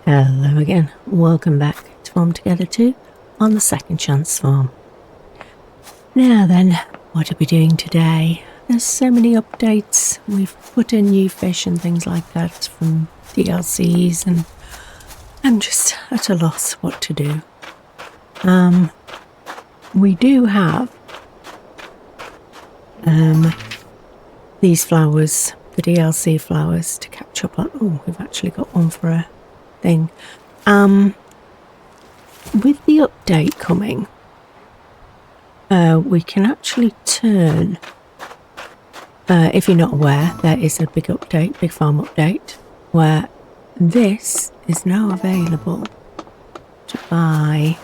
Hello again, welcome back to Farm Together 2 on the Second Chance Farm. Now then, what are we doing today? There's so many updates. We've put in new fish and things like that from DLCs, and I'm just at a loss what to do. We do have these flowers, the DLC flowers, to catch up on. Oh, we've actually got one for a thing. With the update coming, we can actually turn, if you're not aware, there is a big update, big farm update, where this is now available to buy.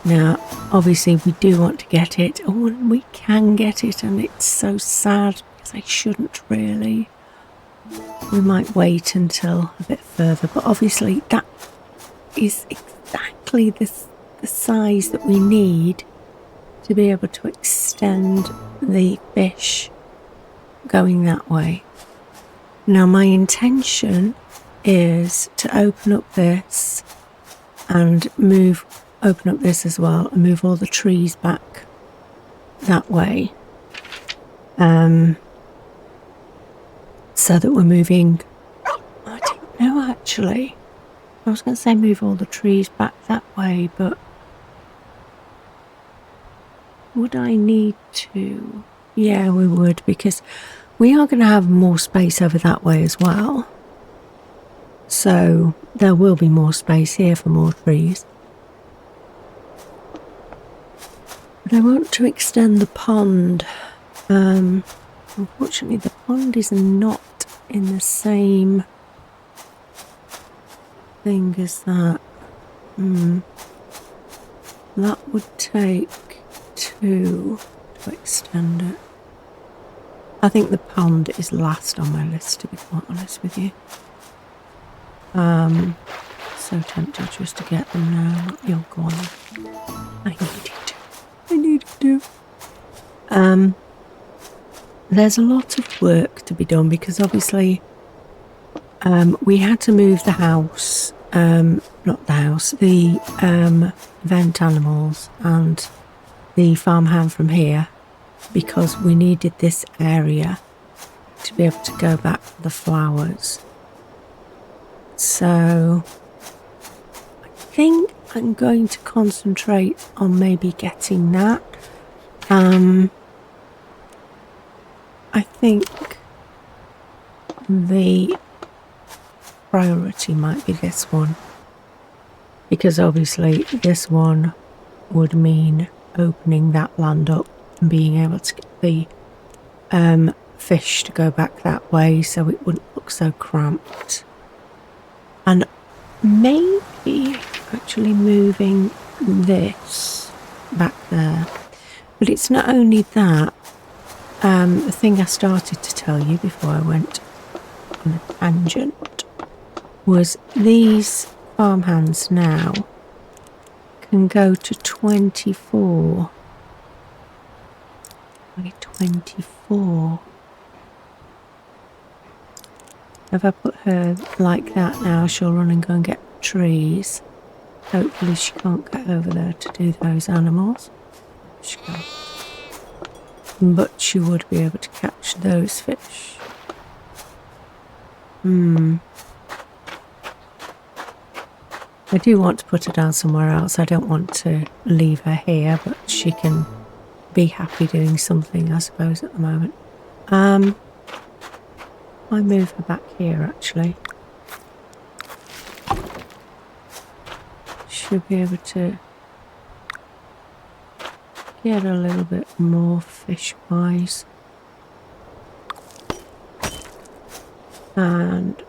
Now, obviously we do want to get it. Oh, and we can get it, and it's so sad because I shouldn't really. We might wait until a bit further, but obviously that is exactly the size that we need to be able to extend the fish going that way. Now my intention is to open up this and open up this as well and move all the trees back that way. So that we're moving, I don't know actually. I was going to say move all the trees back that way, but would I need to? Yeah, we would, because we are going to have more space over that way as well. So there will be more space here for more trees. But I want to extend the pond. Unfortunately, the pond is not in the same thing as that. That would take 2 to extend it. I think the pond is last on my list, to be quite honest with you. So tempted just to get them now. You'll go on. I need to. There's a lot of work to be done because obviously we had to move the house, not the house, the vent animals and the farmhand from here, because we needed this area to be able to go back to the flowers. So I think I'm going to concentrate on maybe getting that. I think the priority might be this one, because obviously this one would mean opening that land up and being able to get the fish to go back that way so it wouldn't look so cramped. And maybe actually moving this back there. But it's not only that. The thing I started to tell you before I went on a tangent was these farmhands now can go to 24. By 24. If I put her like that now, she'll run and go and get trees. Hopefully she can't get over there to do those animals. She can't. But she would be able to catch those fish. I do want to put her down somewhere else. I don't want to leave her here, but she can be happy doing something, I suppose, at the moment. I move her back here, actually. She'll be able to get a little bit more fish-wise. And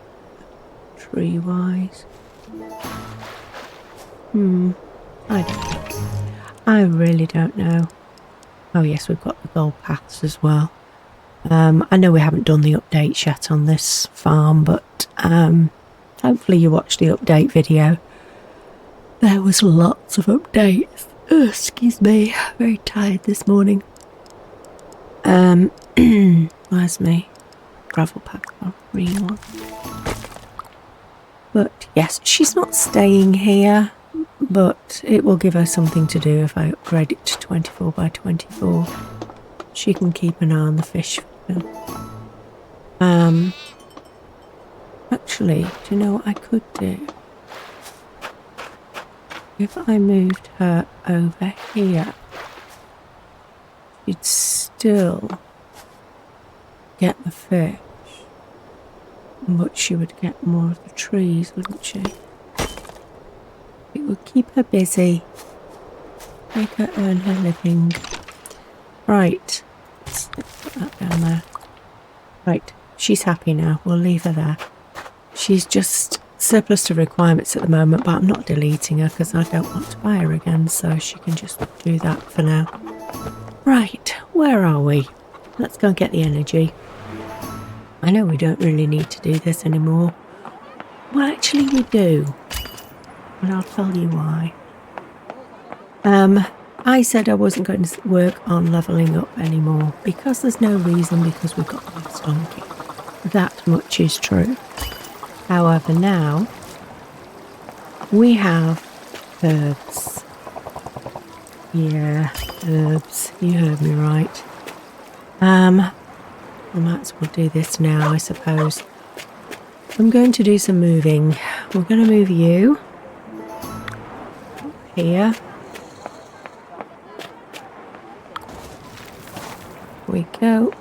tree-wise. I really don't know. Oh yes, we've got the gold paths as well. I know we haven't done the updates yet on this farm, but hopefully you watched the update video. There was lots of updates. Oh, excuse me, very tired this morning. Where's me? gravel path or green one. But yes, she's not staying here, but it will give her something to do if I upgrade it to 24 by 24. She can keep an eye on the fish. Actually, do you know what I could do? If I moved her over here, she'd still get the fish, but she would get more of the trees, wouldn't she? It would keep her busy, make her earn her living. Right, let's put that down there. Right, she's happy now. We'll leave her there. She's just surplus to requirements at the moment, but I'm not deleting her because I don't want to buy her again, so she can just do that for now. Right, where are we? Let's go and get the energy. I know we don't really need to do this anymore. Well, actually we do. And I'll tell you why. I said I wasn't going to work on levelling up anymore because there's no reason, because we've got this donkey. That much is true. However, now we have herbs. Yeah, herbs. You heard me right. I might as well do this now, I suppose. I'm going to do some moving. We're going to move you here. We go,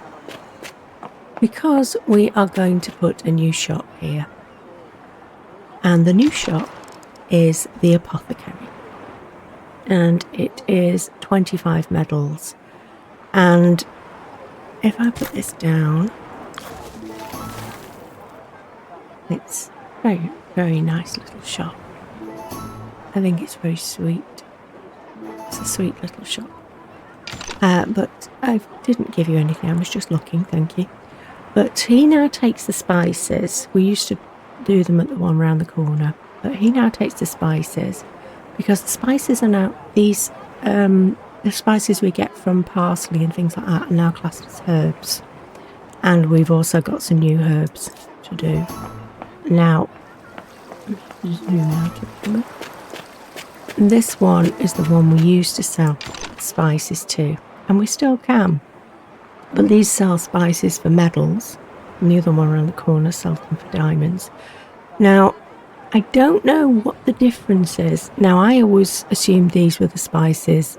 because we are going to put a new shop here, and the new shop is the Apothecary, and it is 25 medals. And if I put this down, it's very, very nice little shop. I think it's very sweet. It's a sweet little shop. But I didn't give you anything, I was just looking, thank you. But he now takes the spices. We used to do them at the one round the corner, but he now takes the spices, because the spices are now, these, the spices we get from parsley and things like that are now classed as herbs. And we've also got some new herbs to do. Now, zoom out a bit. This one is the one we used to sell spices to, and we still can. But these sell spices for medals, and the other one around the corner sells them for diamonds. Now, I don't know what the difference is. Now, I always assumed these were the spices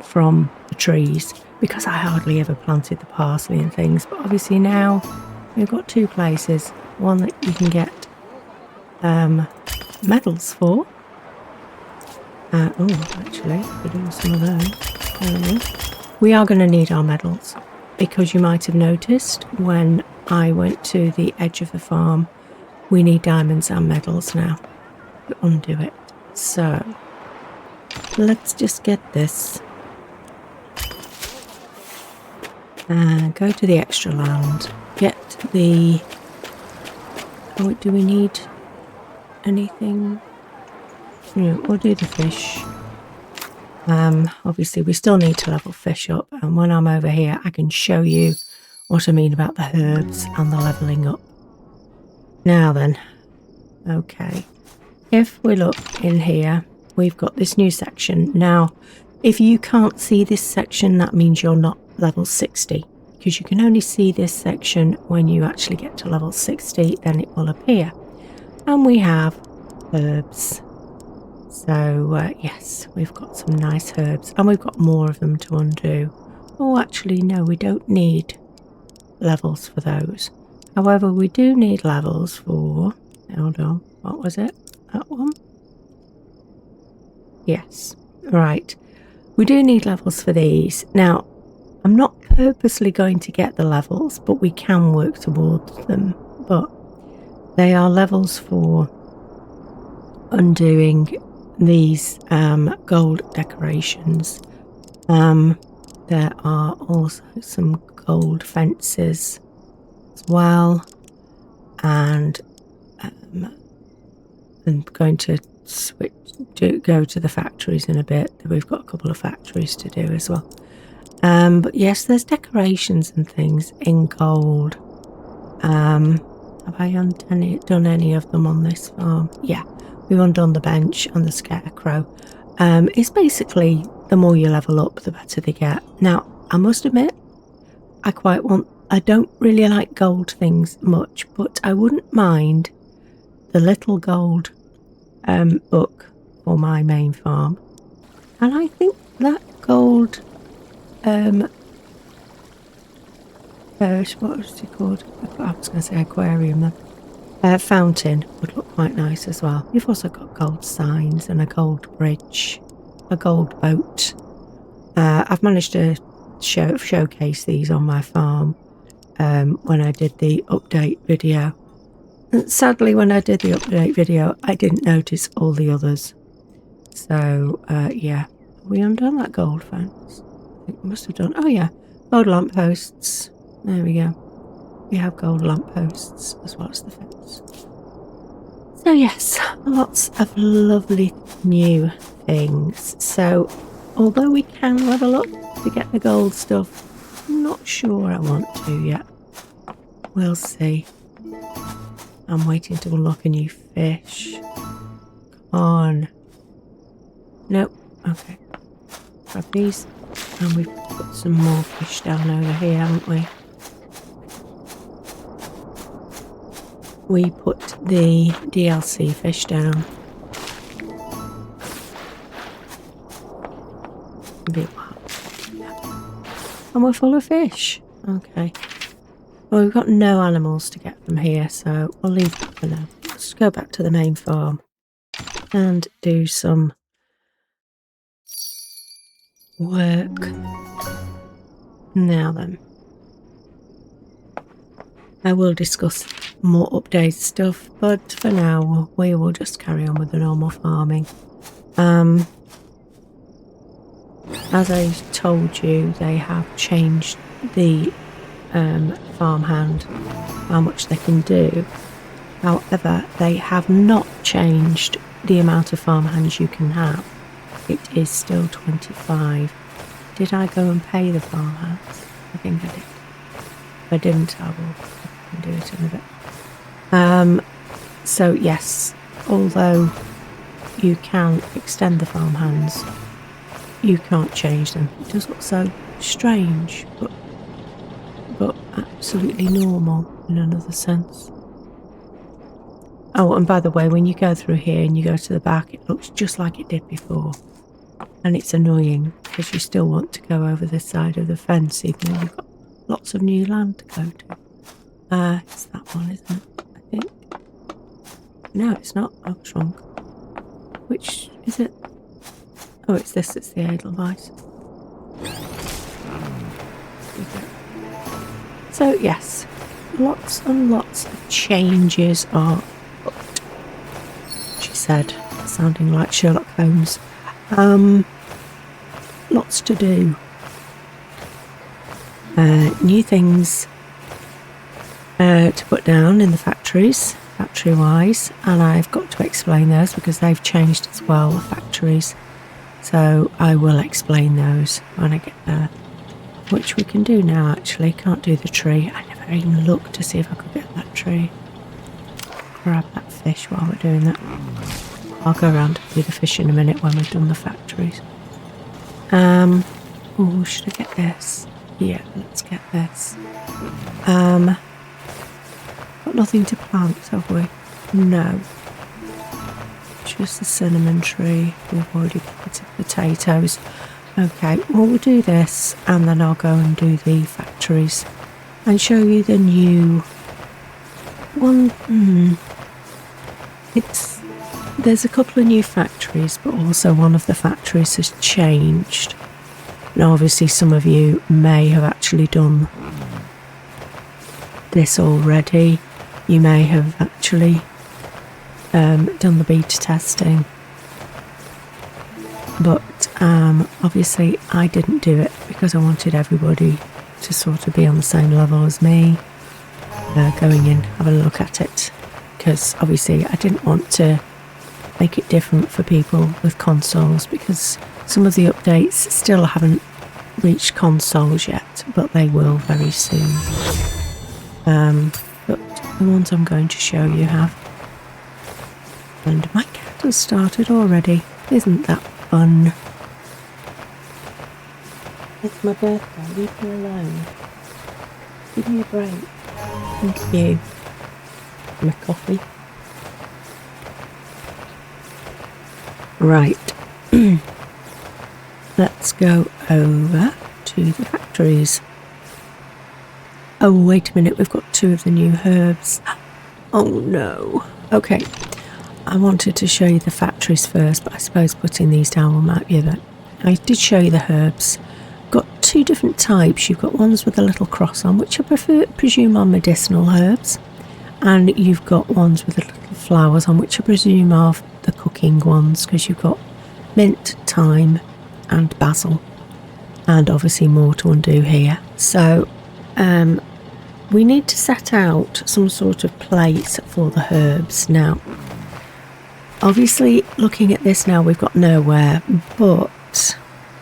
from the trees, because I hardly ever planted the parsley and things. But obviously now we've got two places. One that you can get medals for. Actually, we're doing some of those. We are going to need our medals, because you might have noticed when I went to the edge of the farm, we need diamonds and medals now to undo it. So let's just get this and go to the extra land, get the, oh, do we need anything? No, we'll do the fish. Obviously we still need to level fish up, and when I'm over here I can show you what I mean about the herbs and the levelling up. Now then, okay, if we look in here, we've got this new section. Now, if you can't see this section, that means you're not level 60, because you can only see this section when you actually get to level 60, then it will appear. And we have herbs. So yes, we've got some nice herbs, and we've got more of them to undo. Oh, actually no, we don't need levels for those. However, we do need levels for, hold on, what was it? That one? Yes, right. We do need levels for these. Now, I'm not purposely going to get the levels, but we can work towards them. But they are levels for undoing these gold decorations. There are also some gold fences as well, and I'm going to go to the factories in a bit. We've got a couple of factories to do as well. But yes, there's decorations and things in gold. Have I done any of them on this farm? Yeah, we've undone the bench and the scarecrow. It's basically the more you level up, the better they get. Now, I must admit, I don't really like gold things much, but I wouldn't mind the little gold book for my main farm. And I think that gold, what was it called? I was going to say aquarium then. Fountain would look quite nice as well. You've also got gold signs and a gold bridge, a gold boat. I've managed to showcase these on my farm when I did the update video. And sadly, when I did the update video, I didn't notice all the others. So, yeah. We undone that gold fence? I think we must have done. Oh, yeah. Gold lampposts. There we go. We have gold lampposts as well as the fence. So, yes. Lots of lovely new things. So, although we can level up to get the gold stuff, I'm not sure I want to yet. We'll see. I'm waiting to unlock a new fish. Come on. Nope. Okay. Grab these. And we've put some more fish down over here, haven't we? We put the DLC fish down. And we're full of fish. Okay. Well, we've got no animals to get from here, so I'll leave that for now. Let's go back to the main farm and do some work. Now then, I will discuss more updated stuff, but for now we will just carry on with the normal farming. As I told you, they have changed the farmhand, how much they can do. However, they have not changed the amount of farmhands you can have. It is still 25. Did I go and pay the farmhands? I think I did. If I didn't, I will do it in a bit. So yes, although you can extend the farmhands, you can't change them. It does look so strange, but absolutely normal in another sense. Oh, and by the way, when you go through here and you go to the back, it looks just like it did before. And it's annoying because you still want to go over this side of the fence even though you've got lots of new land to go to. It's that one, isn't it? I think. No, it's not. I was wrong. Which is it? Oh, it's this. It's the Edelweiss. So, yes. Lots and lots of changes are booked. She said, sounding like Sherlock Holmes. Lots to do. New things to put down in the factories, factory-wise, and I've got to explain those because they've changed as well, the factories. So I will explain those when I get there, which we can do now actually. Can't do the tree. I never even looked to see if I could get that tree. Grab that fish while we're doing that. I'll go around and do the fish in a minute when we've done the factories. Oh, should I get this? Yeah, let's get this. Got nothing to plant, have we? No. Just the cinnamon tree. We've already planted potatoes. Okay, well we'll do this and then I'll go and do the factories and show you the new one. There's a couple of new factories, but also one of the factories has changed. Now obviously some of you may have actually done this already. You may have actually done the beta testing. But obviously I didn't do it because I wanted everybody to sort of be on the same level as me, going in, having a look at it, because obviously I didn't want to make it different for people with consoles, because some of the updates still haven't reached consoles yet, but they will very soon. But the ones I'm going to show you have. And my cat has started already. Isn't that fun? It's my birthday. Leave me alone. Give me a break. Thank you. My coffee. Right. Let's go over to the factories. Oh, wait a minute. We've got 2 of the new herbs. Oh, no. Okay. I wanted to show you the factories first, but I suppose putting these down will map you that. I did show you the herbs. Got 2 different types. You've got ones with a little cross on, which I presume are medicinal herbs. And you've got ones with the little flowers on, which I presume are the cooking ones, because you've got mint, thyme and basil. And obviously more to undo here. So we need to set out some sort of place for the herbs. Now, obviously looking at this now, we've got nowhere, but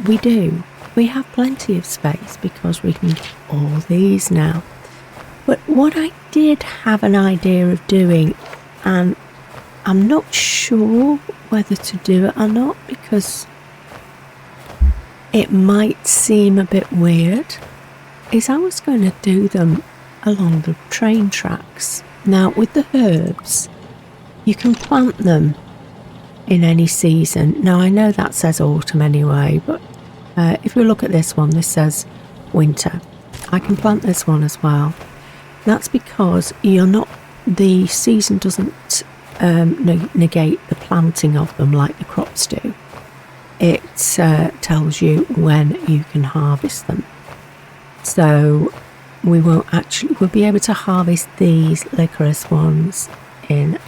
we do. We have plenty of space because we can get all these now. But what I did have an idea of doing, and I'm not sure whether to do it or not, because it might seem a bit weird, is I was going to do them along the train tracks. Now, with the herbs, you can plant them in any season. Now, I know that says autumn anyway, but if we look at this one, this says winter. I can plant this one as well. That's because the season doesn't negate the planting of them like the crops do. It tells you when you can harvest them. So we'll be able to harvest these licorice ones in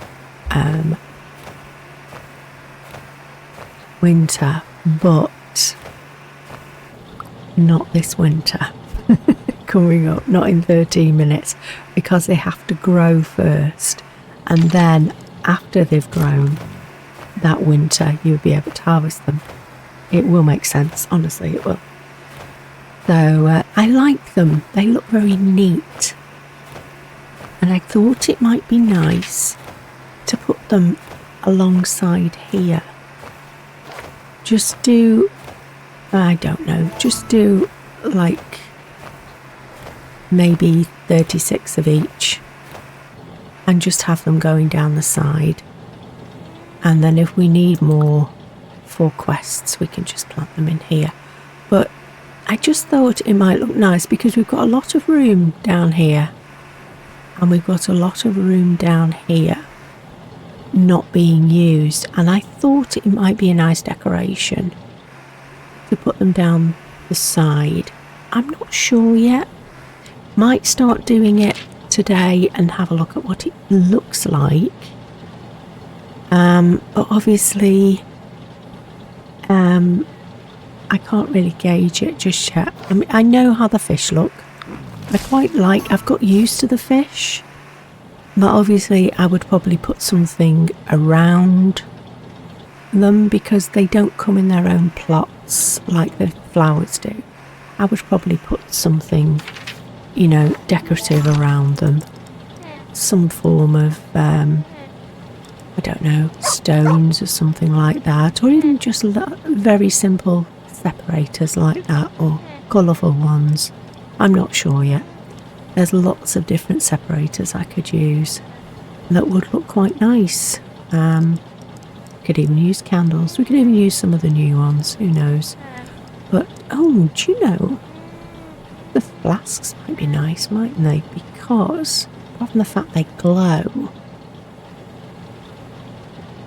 winter, but not this winter. Coming up, not in 13 minutes, because they have to grow first, and then after they've grown that winter you'll be able to harvest them. It will make sense, honestly it will. So I like them, they look very neat, and I thought it might be nice to put them alongside here. Just do, I don't know, just do like maybe 36 of each, and just have them going down the side, and then if we need more for quests we can just plant them in here. But I just thought it might look nice because we've got a lot of room down here, and we've got a lot of room down here not being used, and I thought it might be a nice decoration to put them down the side. I'm not sure yet. Might start doing it today and have a look at what it looks like. But obviously I can't really gauge it just yet. I mean, I know how the fish look. I've got used to the fish, but obviously I would probably put something around them because they don't come in their own plots like the flowers do. I would probably put something, you know, decorative around them, some form of I don't know, stones or something like that, or even just very simple separators like that, or colourful ones. I'm not sure yet. There's lots of different separators I could use that would look quite nice. Could even use candles. We could even use some of the new ones, who knows. But, oh, do you know, the flasks might be nice, mightn't they? Because, apart from the fact they glow,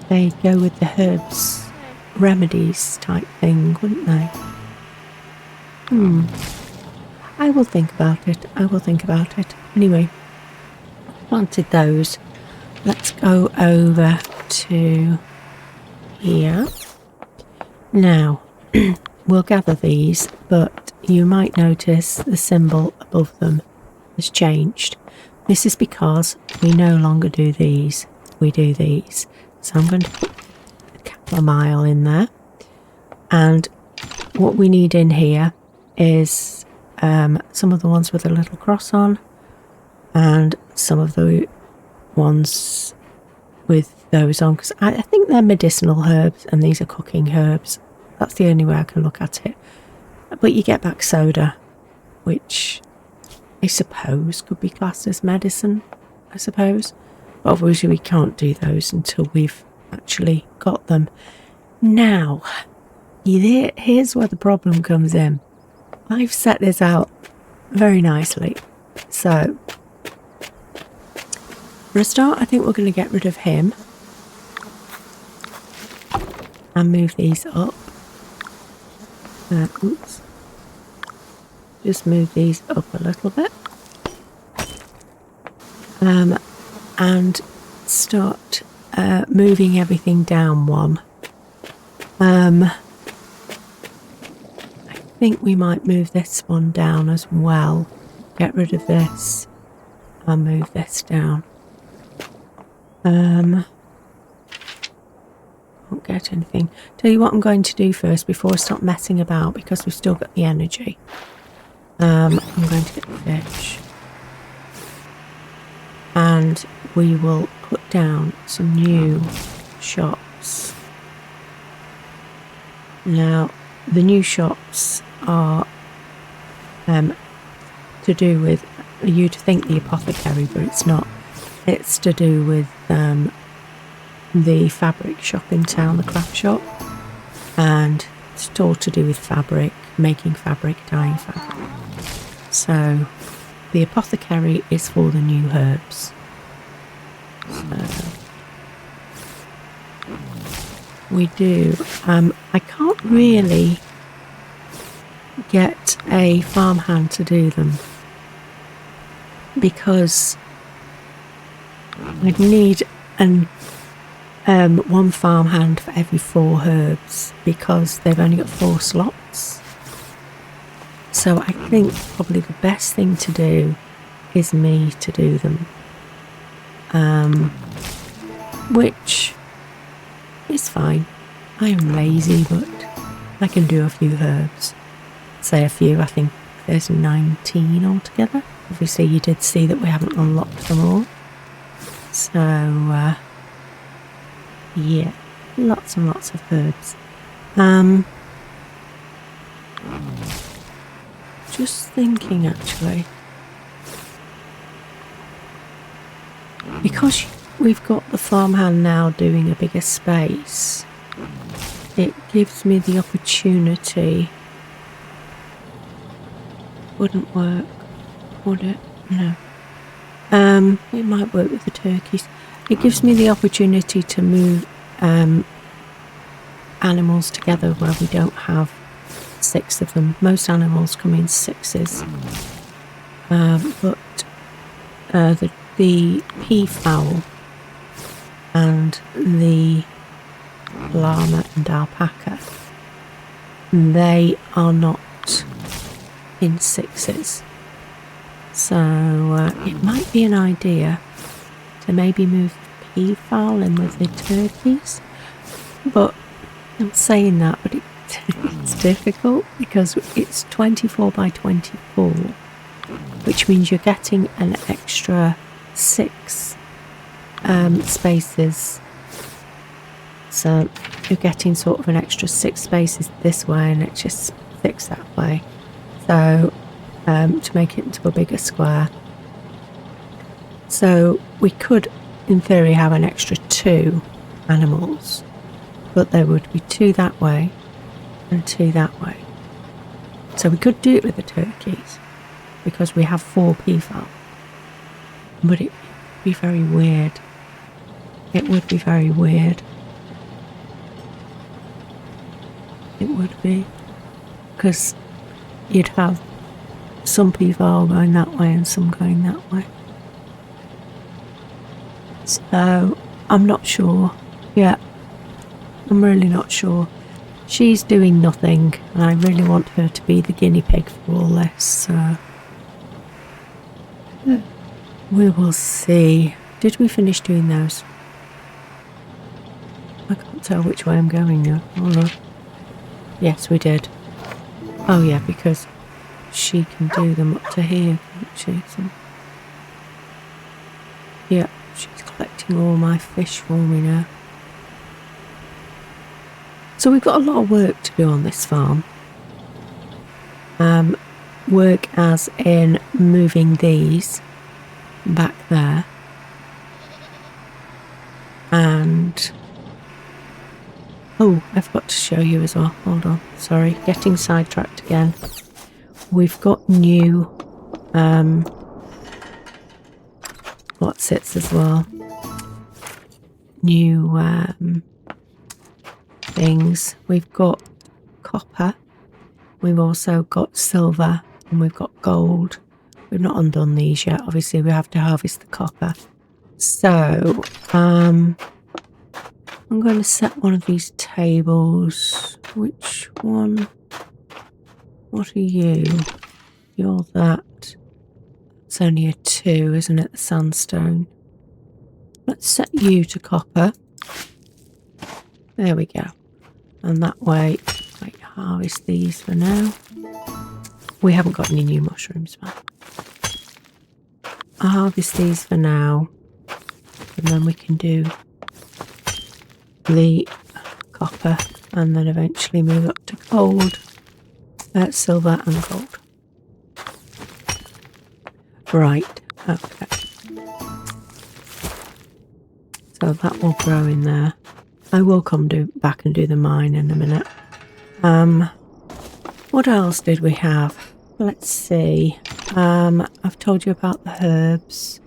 they go with the herbs, remedies type thing, wouldn't they? I will think about it. I will think about it. Anyway, planted those. Let's go over to here. Now, we'll gather these, but you might notice the symbol above them has changed. This is because we no longer do these. We do these. So I'm going to put a chamomile in there. And what we need in here is some of the ones with a little cross on, and some of the ones with those on, because I think they're medicinal herbs and these are cooking herbs. That's the only way I can look at it. But you get back soda, which I suppose could be classed as medicine, I suppose. But obviously we can't do those until we've actually got them. Now, here's where the problem comes in. I've set this out very nicely. So, for a start, I think we're going to get rid of him and move these up. Oops. Just move these up a little bit. And start moving everything down one. I think we might move this one down as well. Get rid of this and move this down. Won't get anything. Tell you what I'm going to do first before I stop messing about, because we've still got the energy. I'm going to get the fish. And we will put down some new shops. Now, the new shops are to do with, you'd think the apothecary, but it's not. It's to do with the fabric shop in town, the craft shop. And it's all to do with fabric, making fabric, dyeing fabric. So, the apothecary is for the new herbs. So, we do. I can't really get a farmhand to do them because I'd need one farmhand for every 4 herbs because they've only got 4 slots. So I think probably the best thing to do is me to do them. Which is fine. I am lazy, but I can do a few herbs. Say a few, I think there's 19 altogether. Obviously you did see that we haven't unlocked them all. So, yeah, lots and lots of herbs. Just thinking actually, because we've got the farmhand now doing a bigger space, it gives me the opportunity. Wouldn't work, would it? No. It might work with the turkeys. It gives me the opportunity to move animals together where we don't have 6 of them. Most animals come in 6s. But the peafowl and the llama and alpaca, they are not in 6s. So it might be an idea to maybe move the peafowl in with the turkeys. But I'm saying that, but it's difficult because it's 24 by 24, which means you're getting an extra 6 spaces. So you're getting sort of an extra 6 spaces this way and it's just 6 that way. So to make it into a bigger square. So we could, in theory, have an extra 2 animals, but there would be 2 that way and 2 that way. So we could do it with the turkeys because we have 4 peafowl, but it would be very weird. It would be very weird. It would be, because you'd have some peafowl going that way and some going that way. So I'm not sure. Yeah, I'm really not sure. She's doing nothing and I really want her to be the guinea pig for all this. So we will see. Did we finish doing those? I can't tell which way I'm going now. Hold on. Yes, we did. Oh yeah, because she can do them up to here, can't she? So, yeah, she's collecting all my fish for me now. So we've got a lot of work to do on this farm. Work as in moving these back there. And oh, I forgot to show you as well. Hold on, sorry, getting sidetracked again. We've got new what's it as well? New things. We've got copper. We've also got silver, and we've got gold. We've not undone these yet. Obviously, we have to harvest the copper. So, I'm going to set one of these tables. Which one? What are you? You're that. It's only a 2, isn't it? The sandstone. Let's set you to copper. There we go. And that way, right, harvest these for now. We haven't got any new mushrooms, man. I'll harvest these for now. And then we can do the copper and then eventually move up to gold, silver and gold. Right, okay. So that will grow in there. I will come back and do the mine in a minute. What else did we have? Let's see. I've told you about the herbs.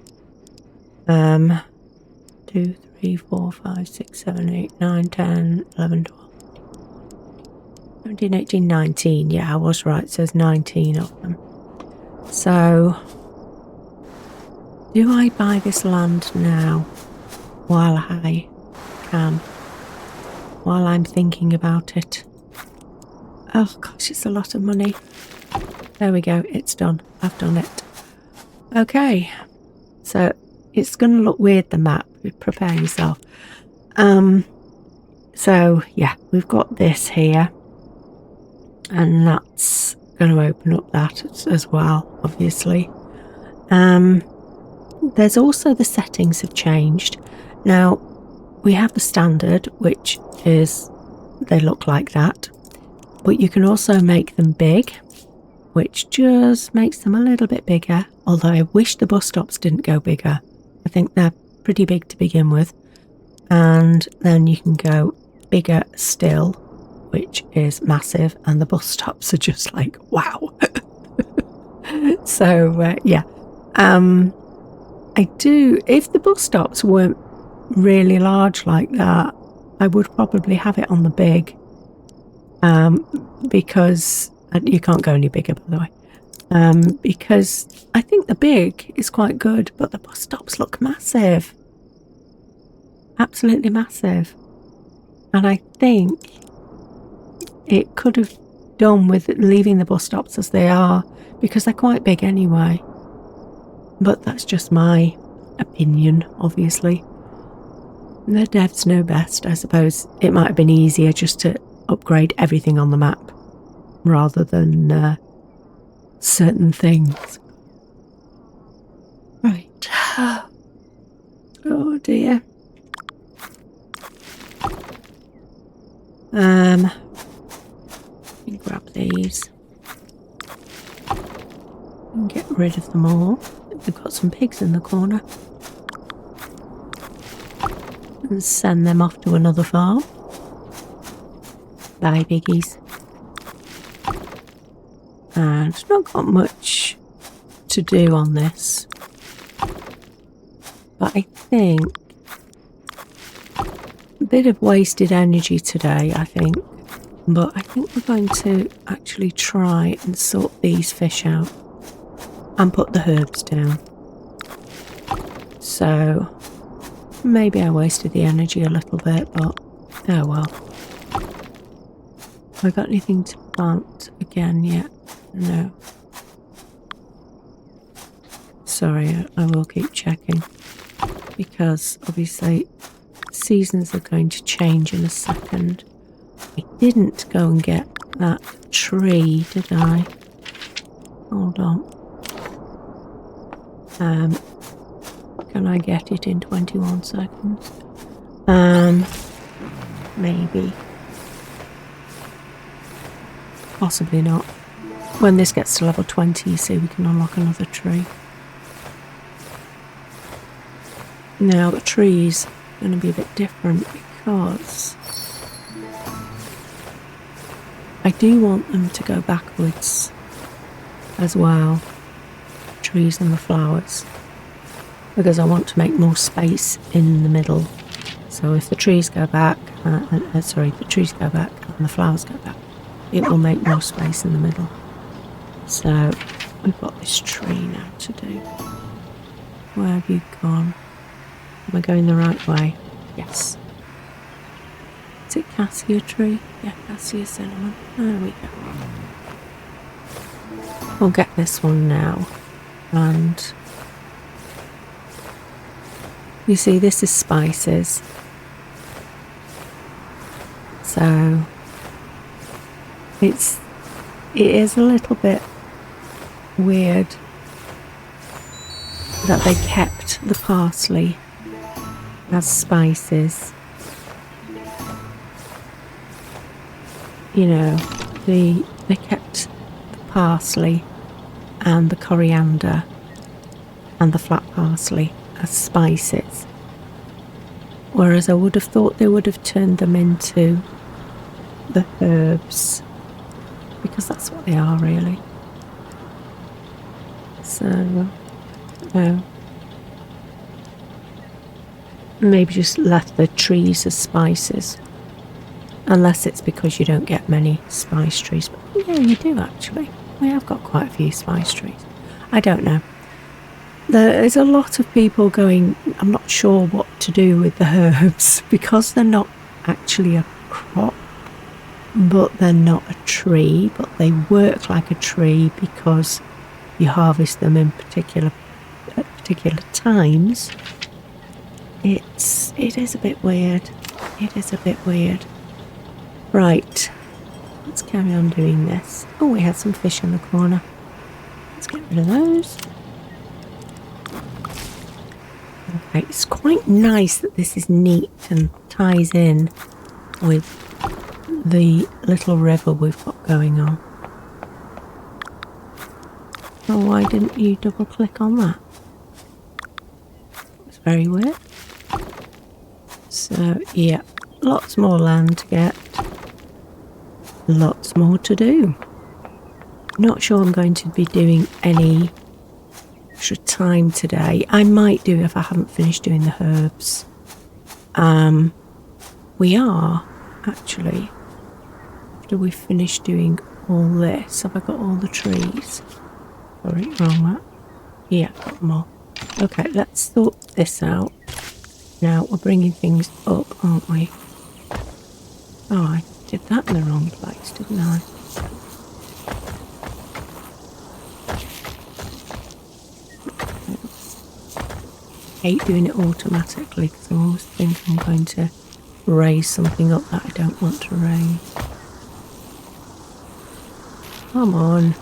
2, 3, 4, 5, 6, 7, 8, 9, 10, 11, 12, 17, 18, 19. Yeah, I was right. It says 19 of them. So, do I buy this land now while I can? While I'm thinking about it. Oh gosh, it's a lot of money. There we go, it's done. I've done it. Okay, so it's going to look weird, the map. Prepare yourself. So yeah, we've got this here, and that's going to open up that as well, obviously. There's also the settings have changed. Now, we have the standard, which is, they look like that, but you can also make them big, which just makes them a little bit bigger, although I wish the bus stops didn't go bigger. I think they're pretty big to begin with, and then you can go bigger still, which is massive, and the bus stops are just like, wow. So, yeah. I do, if the bus stops weren't really large like that, I would probably have it on the big, because you can't go any bigger, by the way, because I think the big is quite good, but the bus stops look massive, absolutely massive, and I think it could have done with leaving the bus stops as they are, because they're quite big anyway, but that's just my opinion, obviously. The devs know best. I suppose it might have been easier just to upgrade everything on the map rather than certain things. Right. Oh dear. Let me grab these and get rid of them all. We've got some pigs in the corner. And send them off to another farm. Bye, piggies. And not got much to do on this, but I think a bit of wasted energy today, I think, but I think we're going to actually try and sort these fish out and put the herbs down. So maybe I wasted the energy a little bit, but oh well. Have I got anything to plant again yet? No. Sorry, I will keep checking, because obviously seasons are going to change in a second. I didn't go and get that tree, did I? Hold on. Can I get it in 21 seconds? Maybe. Possibly not. When this gets to level 20, you see, we can unlock another tree. Now, the tree's going to be a bit different because I do want them to go backwards as well. Trees and the flowers. Because I want to make more space in the middle. So if the trees go back, the trees go back and the flowers go back, it will make more space in the middle. So we've got this tree now to do. Where have you gone? Am I going the right way? Yes. Is it cassia tree? Yeah, cassia cinnamon. There we go. We'll get this one now. And you see, this is spices. So it is a little bit weird that they kept the parsley as spices. You know, they kept the parsley and the coriander and the flat parsley as spices, whereas I would have thought they would have turned them into the herbs, because that's what they are really. So maybe just left the trees as spices, unless it's because you don't get many spice trees. But yeah, you do actually. We have got quite a few spice trees. I don't know. There is a lot of people going, I'm not sure what to do with the herbs, because they're not actually a crop, but they're not a tree, but they work like a tree because you harvest them in particular times. It is a bit weird. It is a bit weird. Right, let's carry on doing this. Oh, we had some fish in the corner. Let's get rid of those. Okay, it's quite nice that this is neat and ties in with the little river we've got going on. Oh, why didn't you double click on that? It's very weird. So, yeah, lots more land to get. Lots more to do. Not sure I'm going to be doing any extra time today. I might do if I haven't finished doing the herbs. We are, actually, after we finish doing all this, have I got all the trees? Sorry, wrong that. Yeah, got them all. Okay, let's sort this out. Now, we're bringing things up, aren't we? Oh, I did that in the wrong place, didn't I? I hate doing it automatically because I always think I'm going to raise something up that I don't want to raise. Come on.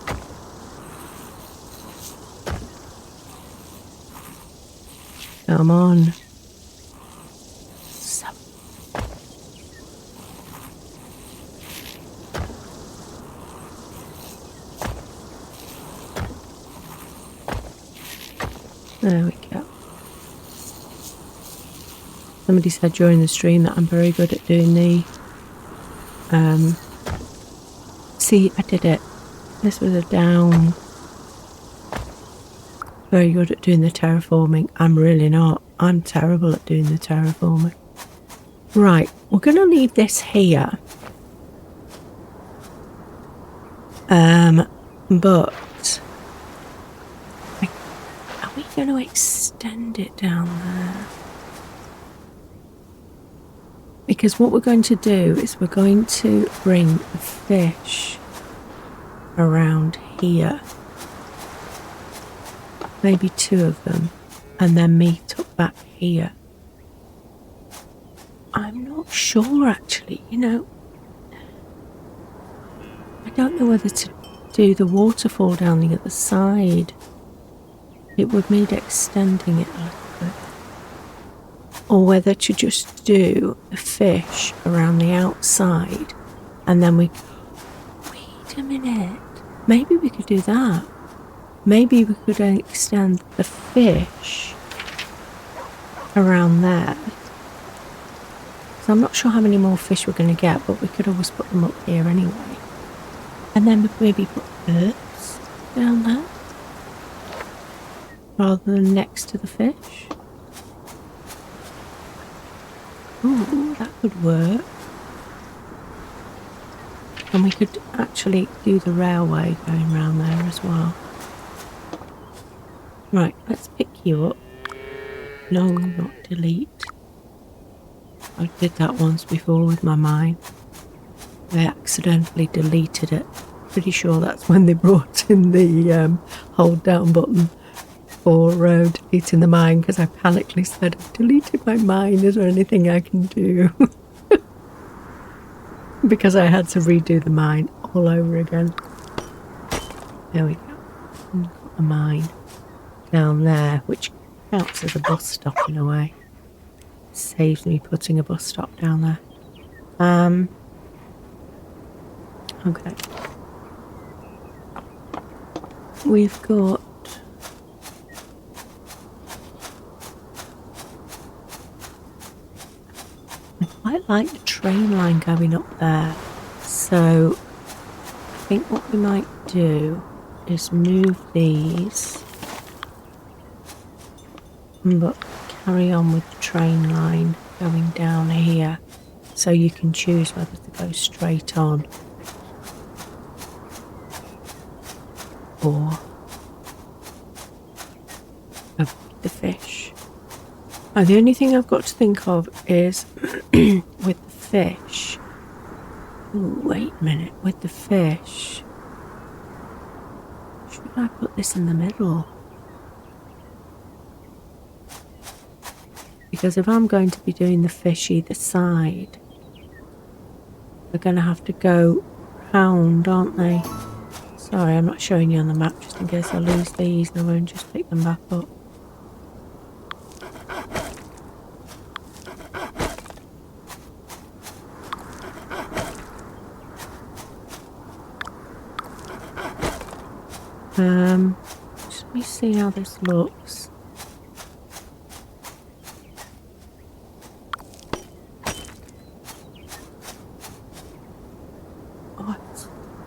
Come on. So. There we go. Somebody said during the stream that I'm very good at doing the... see, I did it. This was a down. Very good at doing the terraforming. I'm really not. I'm terrible at doing the terraforming. Right, we're going to leave this here. But... are we going to extend it down there? Because what we're going to do is we're going to bring the fish around here. Maybe 2 of them. And then meet up back here. I'm not sure actually, you know. I don't know whether to do the waterfall down the other side. It would need extending it a little bit. or whether to just do the fish around the outside and then wait a minute, maybe we could do that. Maybe we could extend the fish around there. So I'm not sure how many more fish we're going to get, but we could always put them up here anyway. And then maybe put herbs down there rather than next to the fish. Ooh, that could work. And we could actually do the railway going round there as well. Right, let's pick you up. No, not delete. I did that once before with my mine. I accidentally deleted it. Pretty sure that's when they brought in the hold down button for deleting the mine, because I panically said, I've deleted my mine, is there anything I can do? Because I had to redo the mine all over again. There we go. We've got a mine down there, which counts as a bus stop in a way. Saves me putting a bus stop down there. Okay. We've got I quite like the train line going up there. So I think what we might do is move these, but carry on with the train line going down here, so you can choose whether to go straight on or avoid the fish. Now, the only thing I've got to think of is with the fish. Ooh, wait a minute, with the fish, should I put this in the middle? Because if I'm going to be doing the fish either side, they're going to have to go round, aren't they? Sorry, I'm not showing you on the map just in case I lose these and I won't just pick them back up. Just let me see how this looks.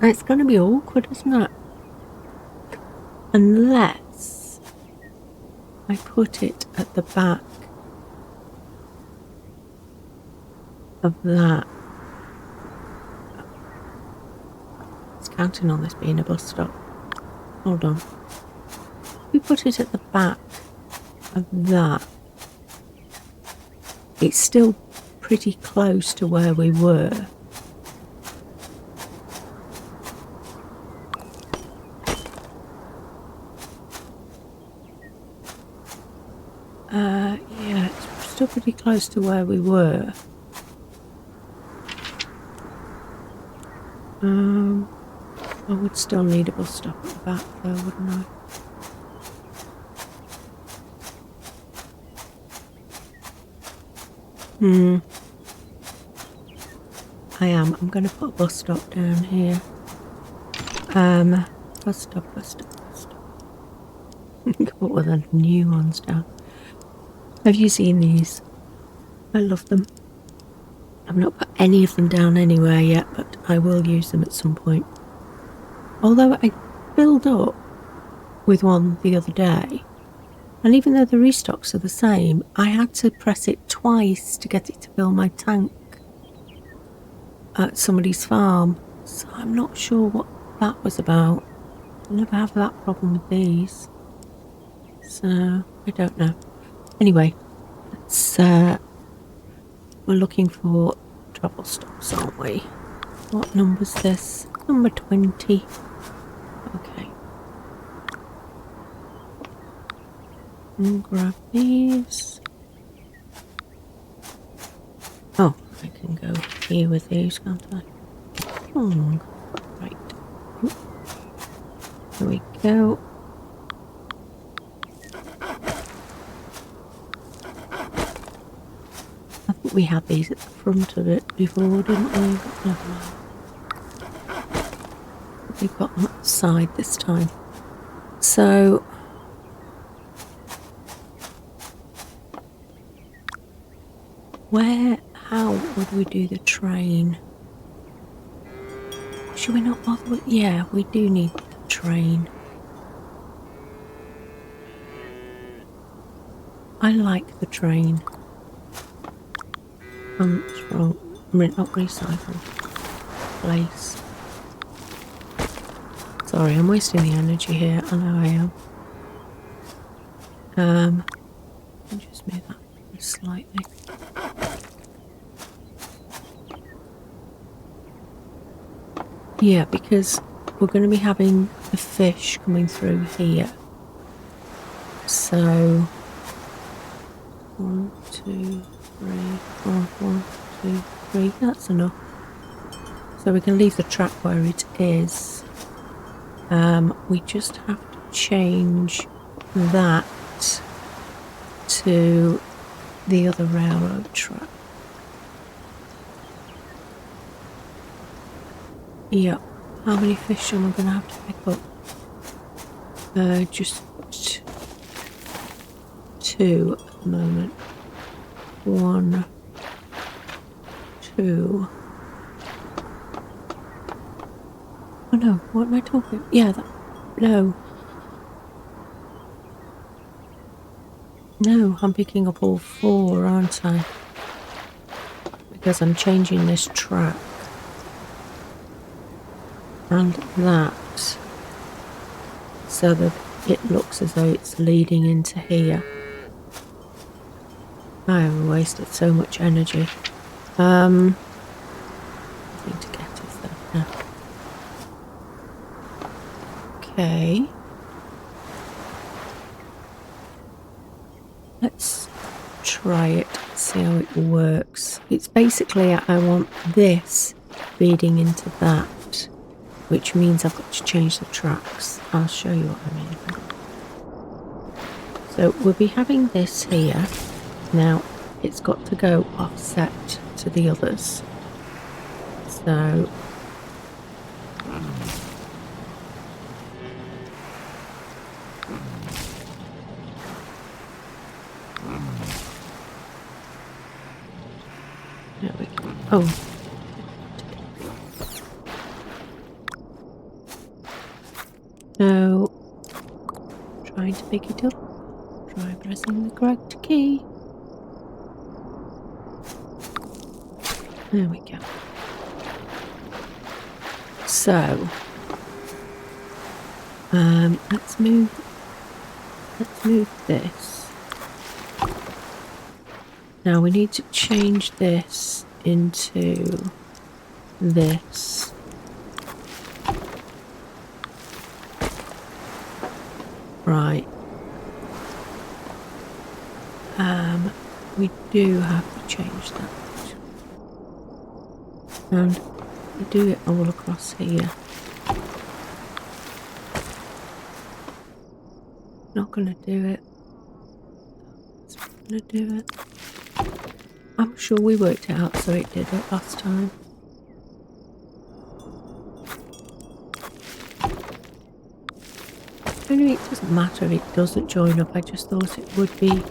It's going to be awkward, isn't it? Unless I put it at the back of that. It's counting on this being a bus stop. Hold on. If we put it at the back of that, it's still pretty close to where we were. Yeah, it's still pretty close to where we were. I would still need a bus stop at the back though, wouldn't I? I am. I'm going to put a bus stop down here. Bus stop. Put one of the new ones down. Have you seen these? I love them. I've not put any of them down anywhere yet, but I will use them at some point. Although I filled up with one the other day, and even though the restocks are the same, I had to press it twice to get it to fill my tank at somebody's farm, so I'm not sure what that was about. I never have that problem with these, so I don't know. Anyway, let's we're looking for travel stops, aren't we? What number's this? Number 20. Okay. And grab these. Oh, I can go here with these, can't I? Oh, right. There we go. I think we had these at the front of it before, didn't we? But never mind. We've got them at the side this time. So how would we do the train? Should we not bother with, yeah, we do need the train. I like the train. What's wrong? Not recycle. Place. Sorry, I'm wasting the energy here. I know I am. I'll just move that slightly. Yeah, because we're going to be having the fish coming through here. So 1, 2, 3, 4, 1, 2, 3. That's enough. So we can leave the track where it is. We just have to change that to the other railroad track. Yep. How many fish am I going to have to pick up? Just 2 at the moment. 1, 2. Oh no, what am I talking? Yeah, no. No, I'm picking up all 4, aren't I? Because I'm changing this track. And that. So that it looks as though it's leading into here. I have wasted so much energy. I need to get us there now. Okay. Let's try it, see how it works. It's basically, I want this feeding into that, which means I've got to change the tracks. I'll show you what I mean. So we'll be having this here. Now, it's got to go offset to the others. So there we go. Oh. So, trying to pick it up. Try pressing the correct key. There we go. So, let's move this. Now we need to change this into this. Right. We do have to change that. And we do it all across here. Not gonna do it. It's gonna do it. I'm sure we worked it out so it did it last time. Anyway, it doesn't matter if it doesn't join up. I just thought it would be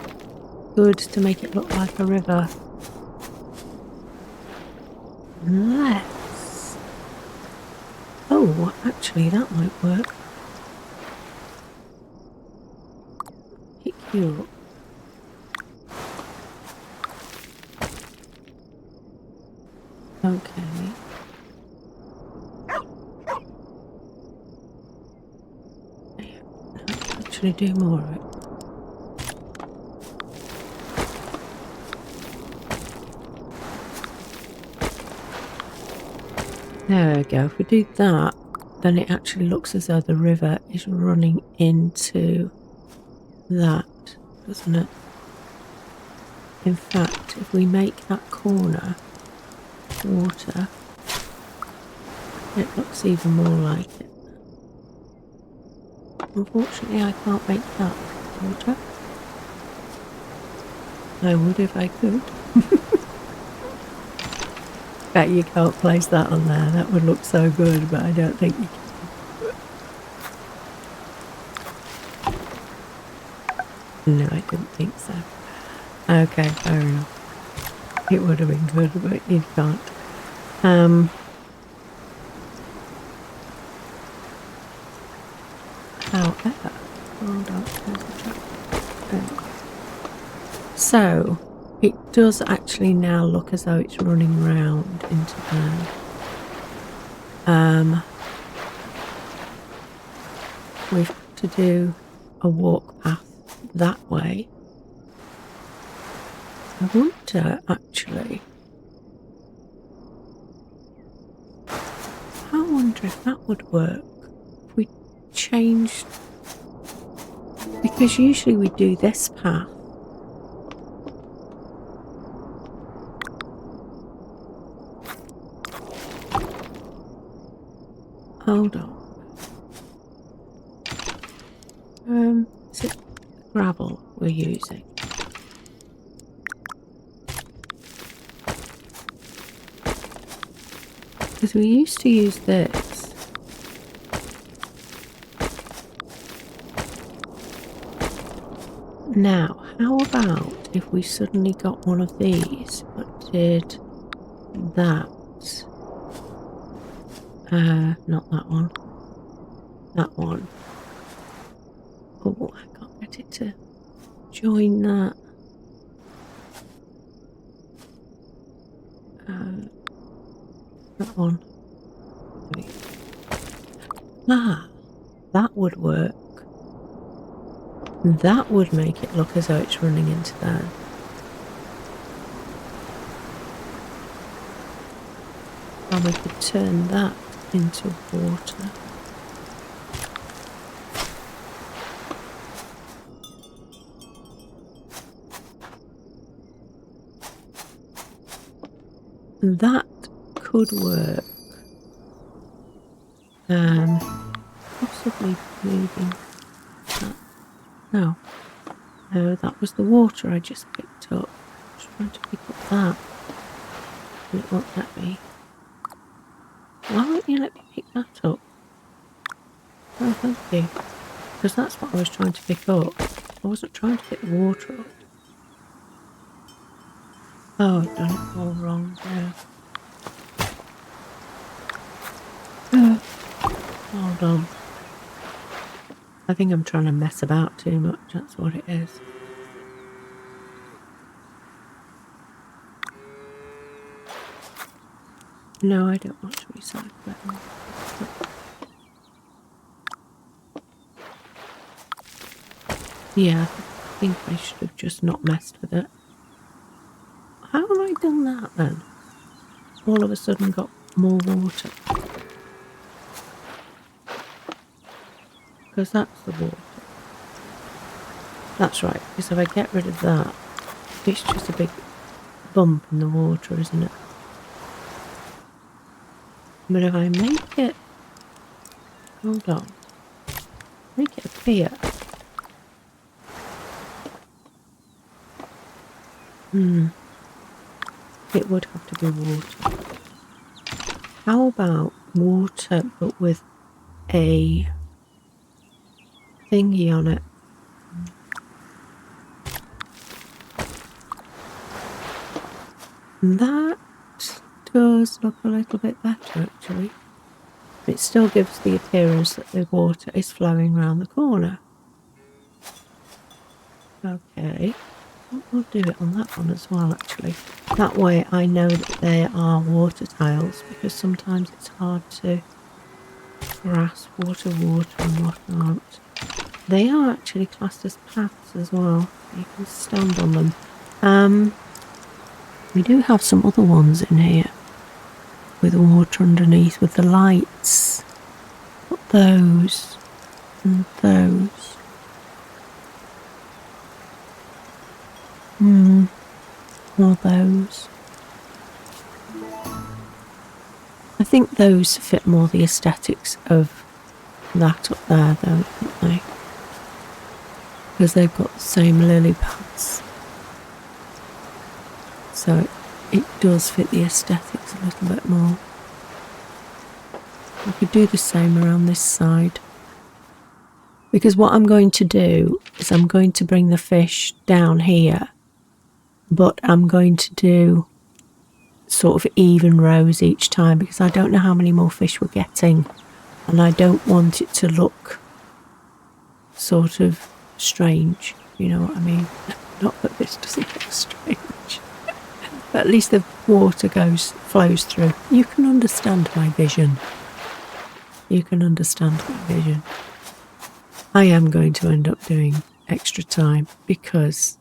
good to make it look like a river. Unless... Oh, actually that might work. Pick you up. Okay. Let's actually do more of it. There we go. If we do that, then it actually looks as though the river is running into that, doesn't it? In fact, if we make that corner water, it looks even more like it. Unfortunately, I can't make that water. I would if I could. bet you can't place that on there. That would look so good, but I don't think you can. No, I didn't think so. Okay, fair enough. It would have been good, but you can't. However, hold on. So, it does actually now look as though it's running round into there. We've got to do a walk path that way. I wonder, actually. I wonder if that would work. If we changed. Because usually we do this path. Hold on. Is it gravel we're using? Because we used to use this. Now, how about if we suddenly got one of these, but did that? Not that one. That one. Oh, I can't get it to join that. That one. That would work. That would make it look as though it's running into there. And we could turn that into water. That could work. Possibly moving that. No, that was the water I just picked up. I was trying to pick up that, and it won't let me. Why won't you let me pick that up? Oh, thank you. Because that's what I was trying to pick up. I wasn't trying to pick the water up. Oh, I've done it all wrong there. Hold on. I think I'm trying to mess about too much, that's what it is. No, I don't want to recycle it. Yeah, I think I should have just not messed with it. How have I done that then? All of a sudden got more water. Because that's the water. That's right, because if I get rid of that, it's just a big bump in the water, isn't it? But if I make it... Hold on. Make it appear. It would have to be water. How about water but with a thingy on it? That does look a little bit better actually. It still gives the appearance that the water is flowing around the corner. Okay, we'll do it on that one as well actually. That way I know that they are water tiles, because sometimes it's hard to grasp water and what aren't. They are actually classed as paths as well. You can stand on them. We do have some other ones in here with water underneath with the lights. But those and those. Or those. I think those fit more the aesthetics of that up there though, don't they? Because they've got the same lily pads. So it does fit the aesthetics a little bit more. I could do the same around this side. Because what I'm going to do is I'm going to bring the fish down here, but I'm going to do sort of even rows each time because I don't know how many more fish we're getting and I don't want it to look sort of strange, you know what I mean? Not that this doesn't look strange, but at least the water flows through. You can understand my vision. You can understand my vision. I am going to end up doing extra time because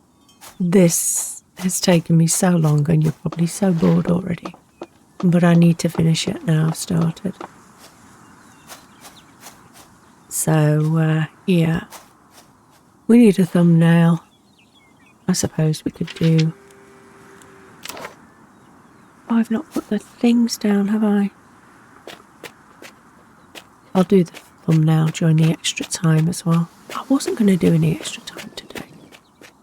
this has taken me so long and you're probably so bored already. But I need to finish it now. I've started. So, yeah. We need a thumbnail. I suppose we could do... Oh, I've not put the things down, have I? I'll do the thumbnail during the extra time as well. I wasn't going to do any extra time today.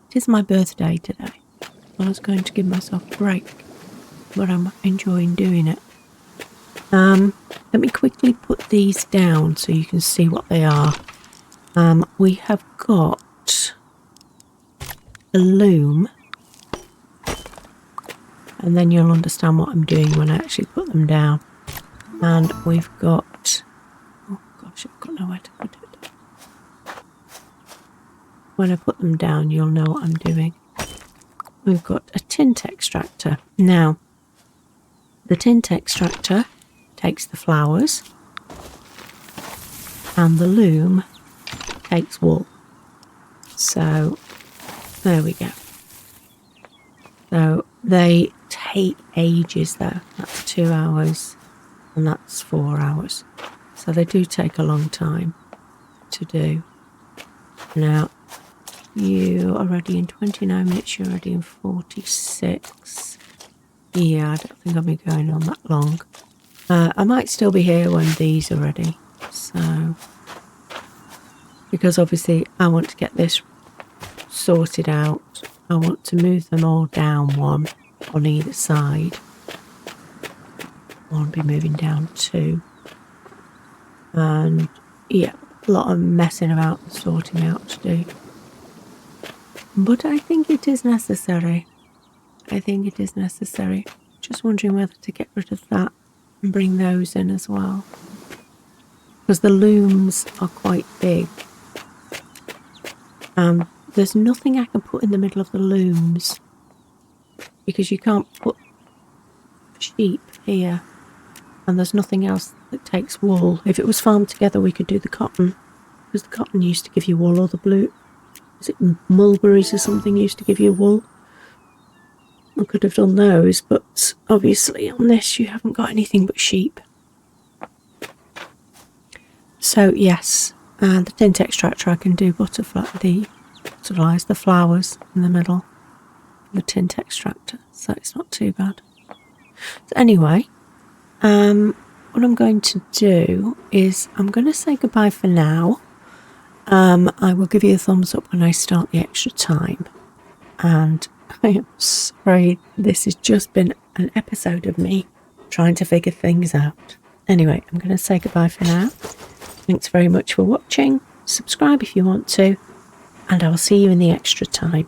It is my birthday today. I was going to give myself a break, but I'm enjoying doing it. Let me quickly put these down so you can see what they are. We have got a loom, and then you'll understand what I'm doing when I actually put them down. And we've got... Oh gosh, I've got nowhere to put it. When I put them down, you'll know what I'm doing. We've got a tint extractor. Now, the tint extractor takes the flowers and the loom takes wool. So, there we go. So, they take ages though. That's 2 hours and that's 4 hours. So they do take a long time to do. Now, you are ready in 29 minutes, you're ready in 46. Yeah, I don't think I'll be going on that long. I might still be here when these are ready. So, because obviously I want to get this sorted out. I want to move them all down one on either side. I'll be moving down 2. And yeah, a lot of messing about and sorting out to do. But I think it is necessary. I think it is necessary. Just wondering whether to get rid of that and bring those in as well. Because the looms are quite big. There's nothing I can put in the middle of the looms. Because you can't put sheep here. And there's nothing else that takes wool. If it was farmed together, we could do the cotton. Because the cotton used to give you wool, or the blue... Is it mulberries or something used to give you wool? I could have done those, but obviously on this you haven't got anything but sheep. So yes, the tint extractor I can do the butterflies, the flowers in the middle, the tint extractor, so it's not too bad. So anyway, what I'm going to do is I'm going to say goodbye for now. I will give you a thumbs up when I start the extra time. And I am sorry, this has just been an episode of me trying to figure things out. Anyway, I'm going to say goodbye for now. Thanks very much for watching. Subscribe if you want to. And I will see you in the extra time.